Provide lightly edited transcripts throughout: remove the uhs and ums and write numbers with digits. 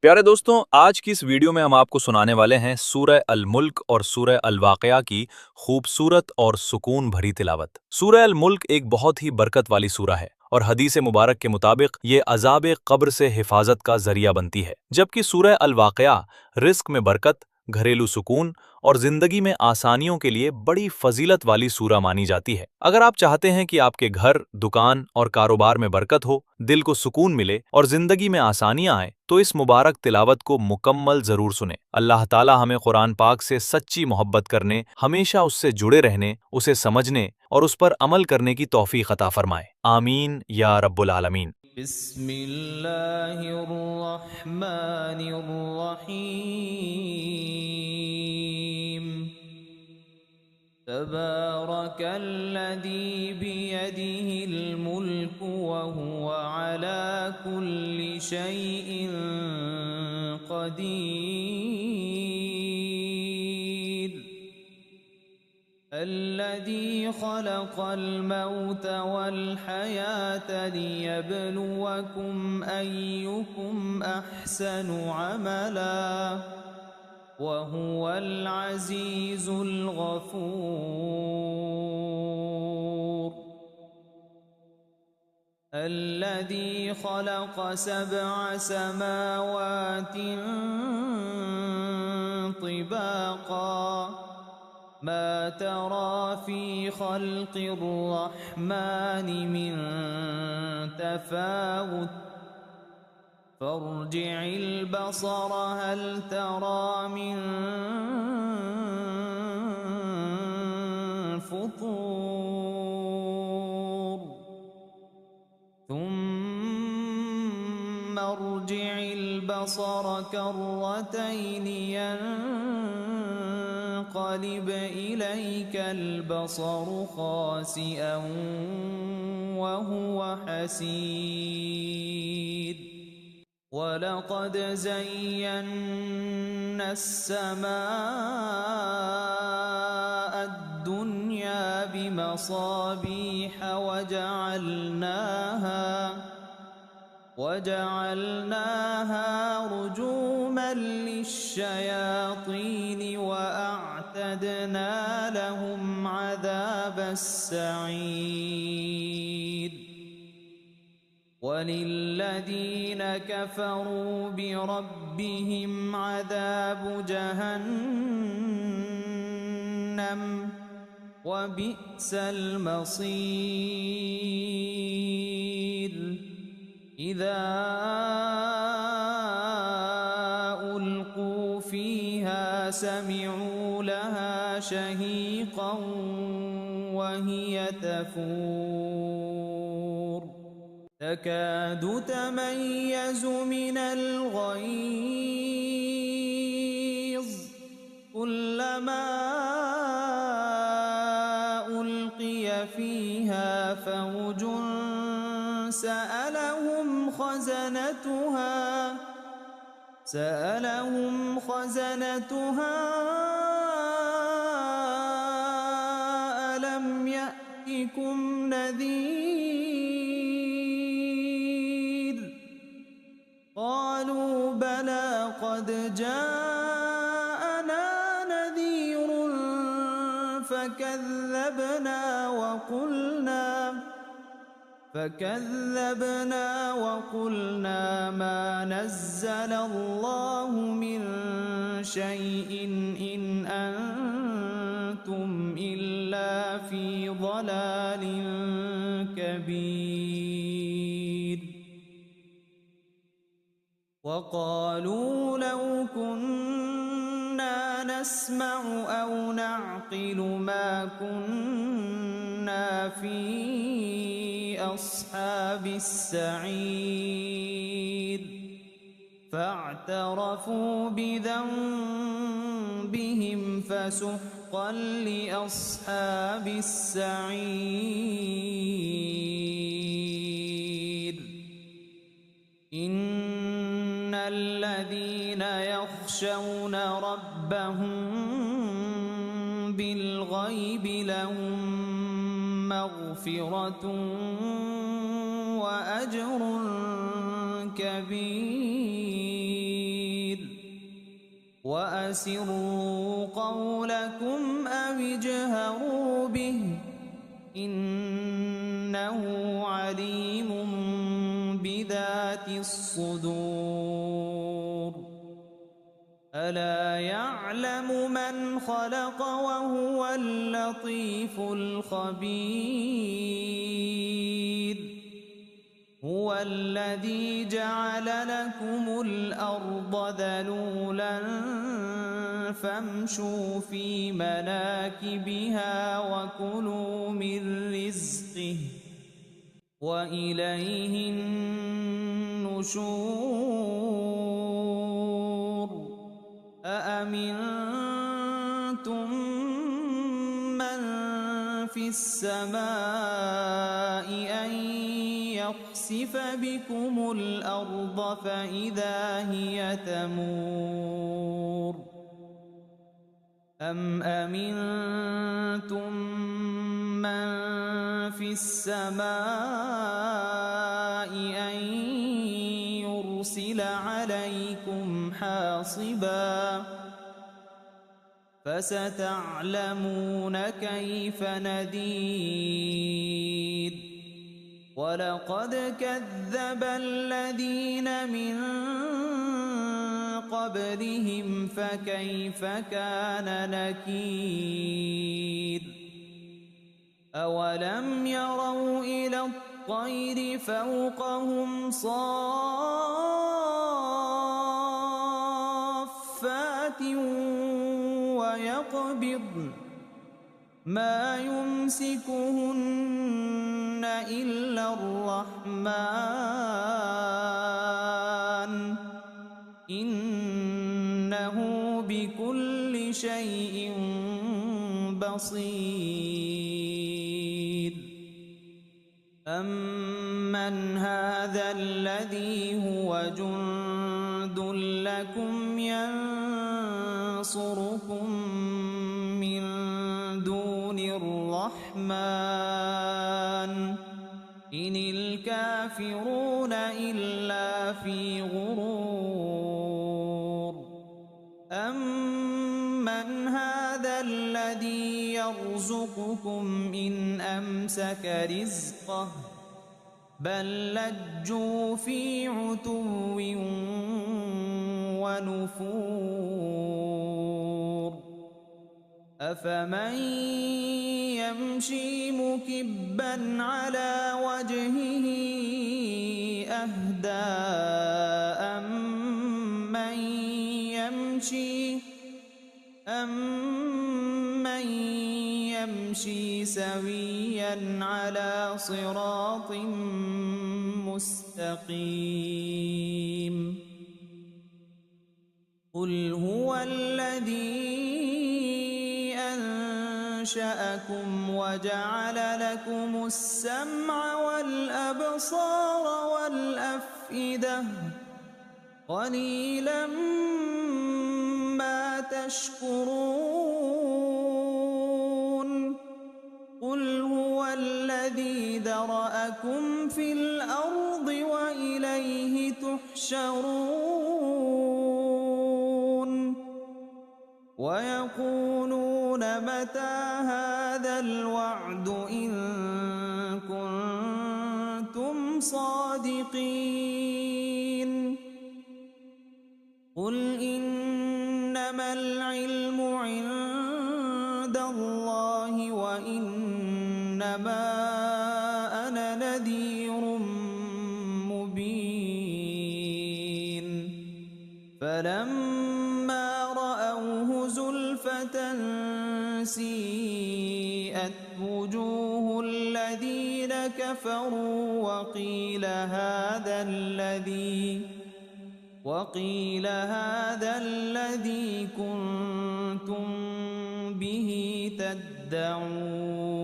प्यारे दोस्तों, आज की इस वीडियो में हम आपको सुनाने वाले हैं सूरह अल मुल्क और सूरह अल वाक़िया की खूबसूरत और सुकून भरी तिलावत। सूरह अल मुल्क एक बहुत ही बरकत वाली सूरह है और हदीस मुबारक के मुताबिक ये अज़ाब क़ब्र से हिफाजत का जरिया बनती है, जबकि सूरह अल वाक़िया रिज़्क़ में बरकत, घरेलू सुकून और जिंदगी में आसानियों के लिए बड़ी फजीलत वाली सूरह मानी जाती है। अगर आप चाहते हैं कि आपके घर, दुकान और कारोबार में बरकत हो, दिल को सुकून मिले और जिंदगी में आसानियां आए, तो इस मुबारक तिलावत को मुकम्मल जरूर सुने। अल्लाह ताला हमें कुरान पाक से सच्ची मोहब्बत करने, हमेशा उससे जुड़े रहने, उसे समझने और उस पर अमल करने की तौफीक अता फरमाए। आमीन या रब्बुल आलमीन। बिस्मिल्लाहिर्रहमानिर्रहीम। तबारकल्लज़ी बियदिहिल मुल्कु व हुवा अला कुल्लि शैइन क़दीर। अल्लज़ी ख़लक़ल मौत वल हयात लियब्लुवकुम अय्युकुम अहसनु अमला वहुवल अज़ीज़ुल गफ़ूर। अल्लज़ी ख़लक़ सबअ समावातिन तिबाक़ा मा तरा फ़ी ख़ल्क़िर रहमानि मिन तफ़ावुत फ़र्जिइल बसर हल तरा मिन फ़ुतूर थुम्मा अर्जिइल बसर कर्रतैन यन्क़लिब इलैकल बसरु ख़ासिअन वहुव हसीर। वलक़द ज़य्यन्ना अस्समाअ अद्दुन्या बिमसाबीह वजअलनाहा रुजूमन लिश्शयातीन वअअतदना लहुम अज़ाबस सईर। वलिल्लज़ीन कफ़रू बिरब्बिहिम अज़ाबु जहन्नम वबिअसल मसीर। इज़ा उल्क़ू फ़ीहा समिअू लहा शहीक़न वहिय तफ़ूर तकादु तमय्यज़ु मिनल ग़यज़ कुल्लमा उल्क़िय फ़ीहा फ़ौजुन सअलहुम ख़ज़नतुहा अलम यअतिकुम नज़ीर क़ालू बला क़द जाअना नज़ीरुन فكذبنا وقلنا ما نزل الله من شيء إن أنتم إلا في ضلال كبير। وقالوا لو كنا نسمع أو نعقل ما كنا في أصحاب السعير فاعترفوا بذنبهم فسحقا لأصحاب السعير। إن الذين يخشون ربهم بالغيب لهم مغفرة وأجر كبير। وأسروا قولكم أو اجهروا به إنه عليم بذات الصدور ألا يعلم من خلق وهو اللطيف الخبير هو الذي جعل لكم الأرض ذلولا فامشوا في مناكبها وكلوا من رزقه وإليه النشور أأمنتم من في السماء أن يخسف بكم الأرض فإذا هي تمور أم أمنتم من في السماء أن يرسل عليكم حاصبا فستعلمون كيف نذير ولقد كذب الذين من قبلهم فكيف كان نكير أولم يروا إلى الطير فوقهم صافات ويقبضن ما يمسكهن إلا الرحمن إنه بكل شيء بصير أمن هذا الذي هو جند لكم ينصركم من دون الرحمن إن الكافرون إلا في غرور أمن هذا الذي يرزقكم إن أمسك رزقه بل لجوا في عتو ونفور أفمن يمشي مكبا على وجهه أهدى أمن يمشي سويا على صراط مستقيم قل هو الذي أنشأكم وجعل لكم السمع والأبصار والأفئدة قليلا ما تشكرون قل هو الذي ذرأكم في الأرض وإليه تحشرون ويقولون متى هذا الوعد إن كنتم صادقين قل إنما العلم عند الله وإنما أنا نذير مبين فلما رأوه زلفة سيئت وجوه الذين كفروا وقيل هذا الذي كنتم به تدعون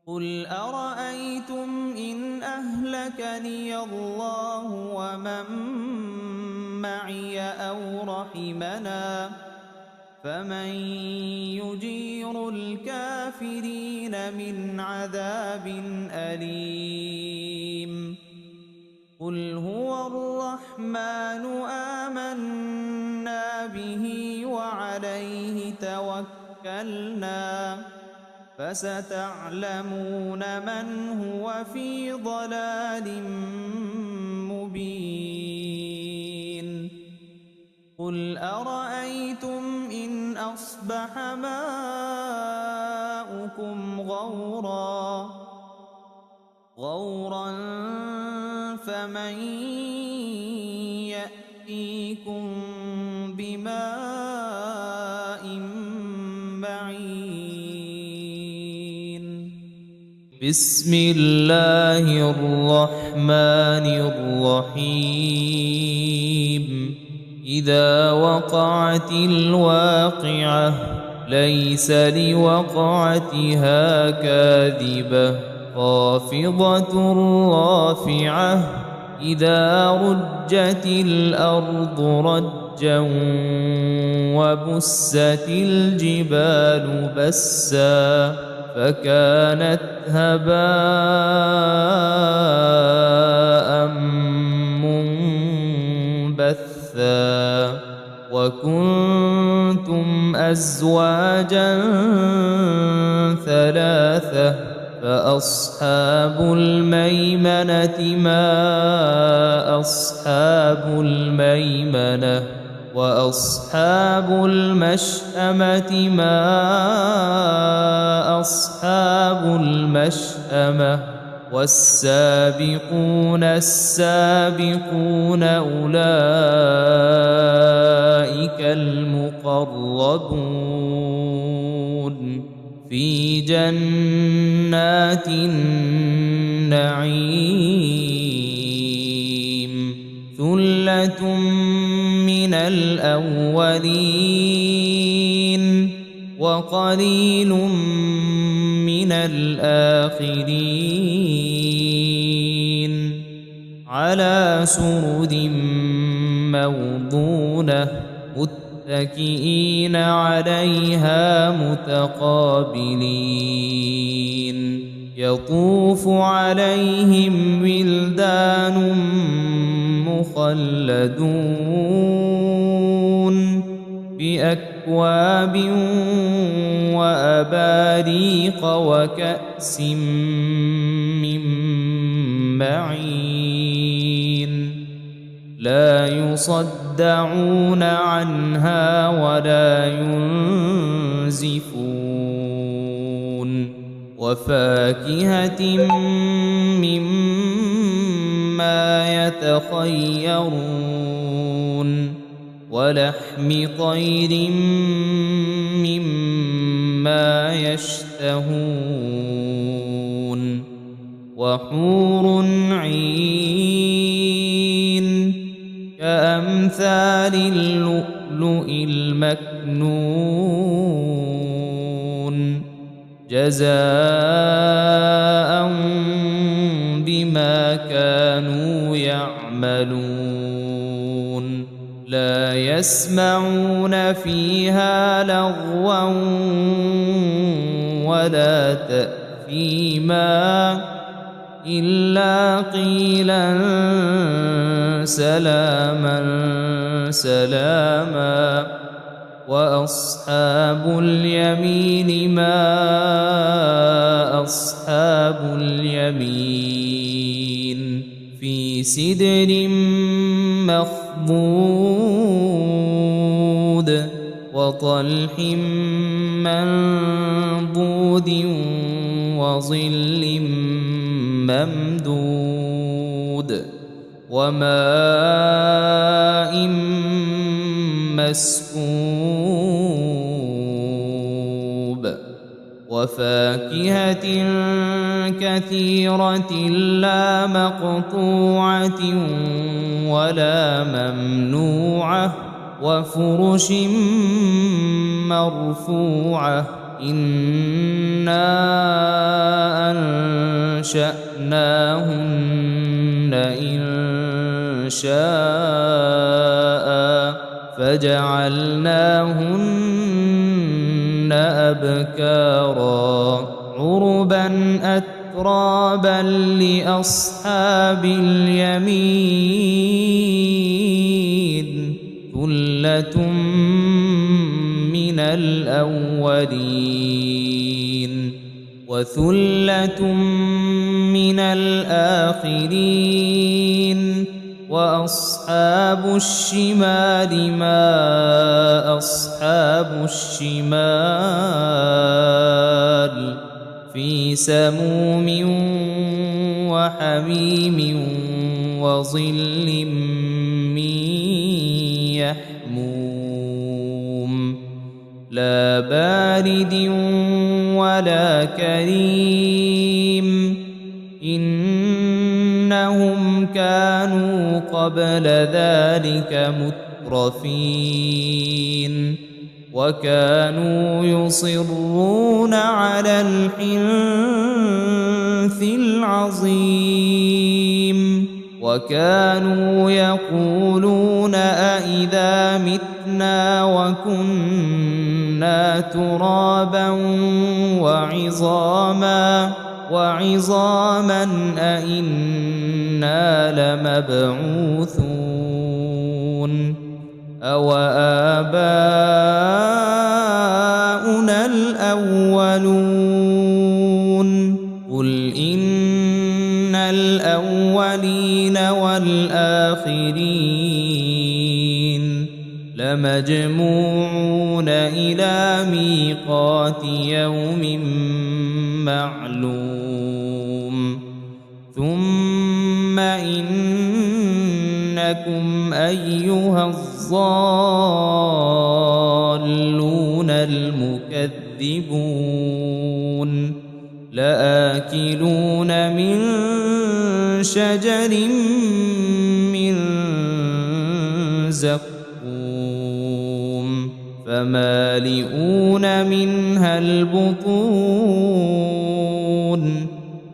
قل أرأيتم إن أهلكني الله ومن معي أو رحمنا فمن يجير الكافرين من عذاب أليم قل هو الرحمن آمنا به وعليه توكلنا فستعلمون من هو في ضلال مبين قل أرأيتم إن أصبح ماؤكم غورا فمن يأتيكم بماء معين بسم الله الرحمن الرحيم إذا وقعت الواقعة ليس لوقعتها كاذبة خافضة رافعة إذا رجت الأرض رجا وبست الجبال بسا فكانت هباء منبثا وكنتم أزواجا ثلاثة فأصحاب الميمنة ما أصحاب الميمنة وأصحاب المشأمة ما أصحاب المشأمة والسابقون السابقون أولئك المقربون في جنات النعيم ثلة من الأولين وقليل من الآخرين على سرر موضونة متكئين عليها متقابلين يطوف عليهم ولدان مخلدون بأكواب وأباريق وكأس من معين لا يصدعون عنها ولا ينزفون وفاكهة مما يتخيرون ولحم طير مما يشتهون وحور عين كأمثال اللؤلؤ المكنون جزاء بما كانوا يعملون لا يسمعون فيها لغوا ولا تأثيما إلا قيلا سلاما سلاما وأصحاب اليمين ما أصحاب اليمين في سدر مخضود وطلح منضود وظل ممدود وماء مسكوب وفاكهة كثيرة لا مقطوعة ولا ممنوعة وفرش مرفوعة إنا أنشأناهن إن شاء فجعلناهن أبكارا عربا أترابا لأصحاب اليمين ثلة من الأولين وثلة من الآخرين وأصحاب الشمال ما أصحاب الشمال في سموم وحميم وظل من يحموم لا بارد ولا كريم إنهم كانوا قبل ذلك مترفين وكانوا يصرون على الحنث العظيم وكانوا يقولون أإذا متنا وكنا ترابا وعظاما أإنا لمبعوثون أو آباؤنا الأولون قل إن الأولين والآخرين لمجموعون إلى ميقات يوم معلوم ثم إنكم أيها الضالون المكذبون لآكلون من شجر من زقوم فمالئون منها البطون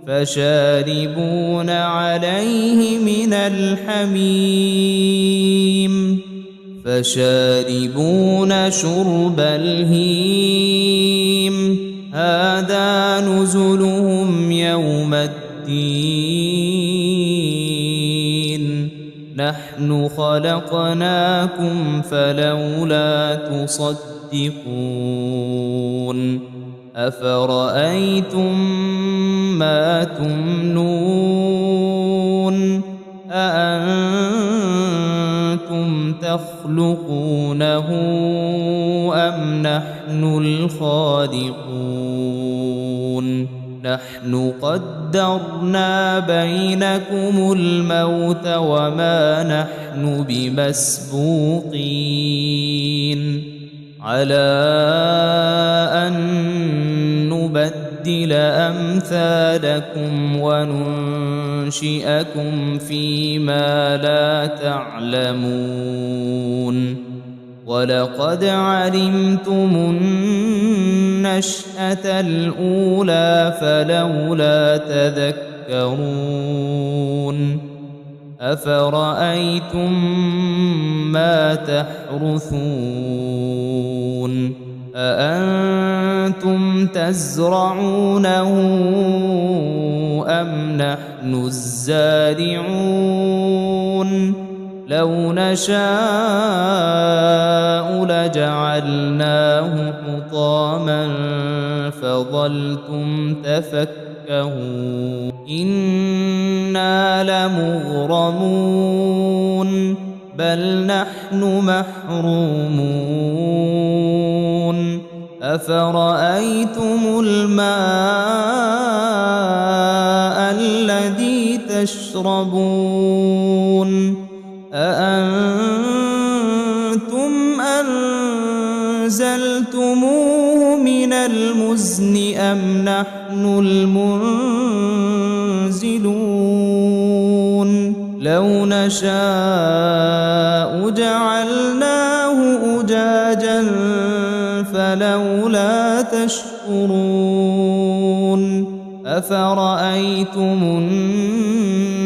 فشاربون عليه من الحميم فشاربون شرب الهيم هذا نزلهم يوم الدين نحن خلقناكم فلولا تصدقون أفرأيتم ما تمنون أأنتم تخلقونه أم نحن الخالقون نحن قدرنا بينكم الموت وما نحن بمسبوقين على أن نبدل أمثالكم وننشئكم فيما لا تعلمون ولقد علمتم النشأة الأولى فلولا تذكرون أفرأيتم ما تحرثون أأنتم تزرعونه أم نحن الزارعون لو نشاء لجعلناه حطاما فظلتم تفكهون إنا لمغرمون بل نحن محرومون أفرأيتم الماء الذي تشربون أأنتم أنزلتموه من المزن أم نحن المنزلون لو نشاء جعلناه أجاجا فلولا تشكرون أفرأيتم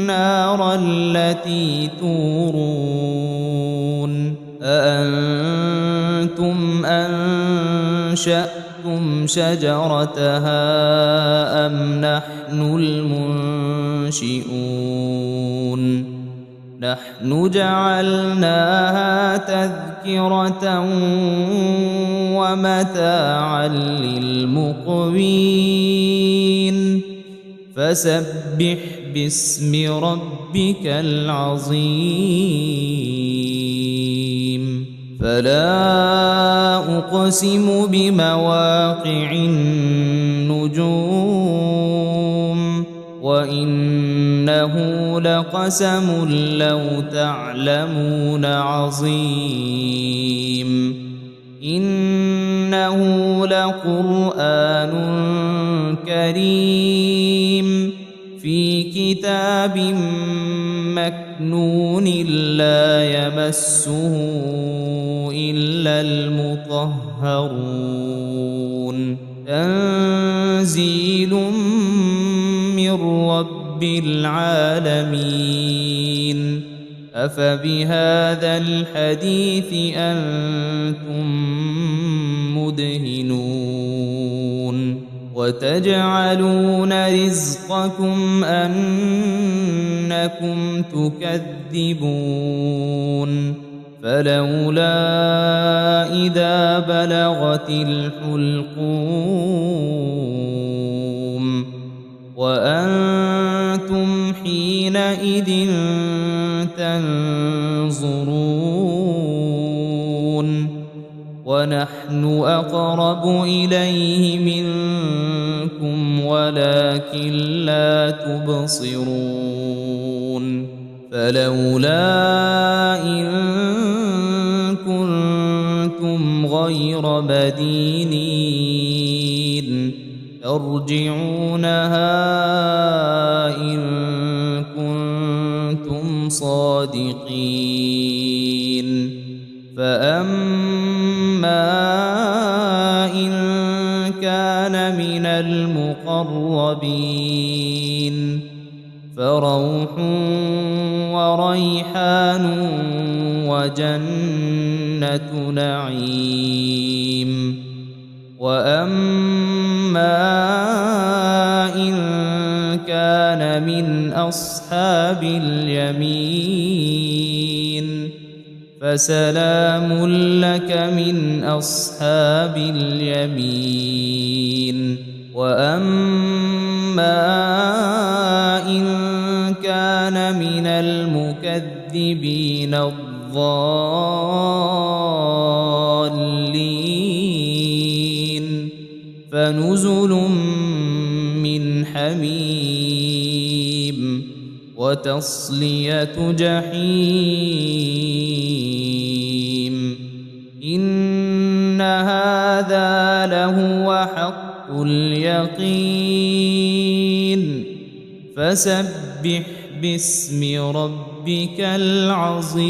النار التي تورون أأنتم أنشأتم لكم شجرتها أم نحن المنشئون نحن جعلناها تذكرة ومتاعا للمقوين فسبح باسم ربك العظيم فلا أقسم بمواقع النجوم وإنه لقسم لو تعلمون عظيم إنه لقرآن كريم في كتاب مكنون لا يمسه إلا المطهرون تنزيل من رب العالمين أفبهذا الحديث أنتم مدهنون وتجعلون رزقكم أنكم تكذبون فلولا إذا بلغت الحلقوم وأنتم حينئذ تنظرون ونحن أقرب إليه منكم ولكن لا تبصرون فلولا إن كنتم غير مدينين ترجعونها إن كنتم صادقين فأما إن كان من المقربين فروح وريحان وجنة نعيم وأما إن كان من أصحاب اليمين فسلام لك من أصحاب اليمين وأما إن كان من المكذبين الضالين فنزل من حميم وتصلية جحيم إن هذا لهو حق اليقين فسبح باسم ربك العظيم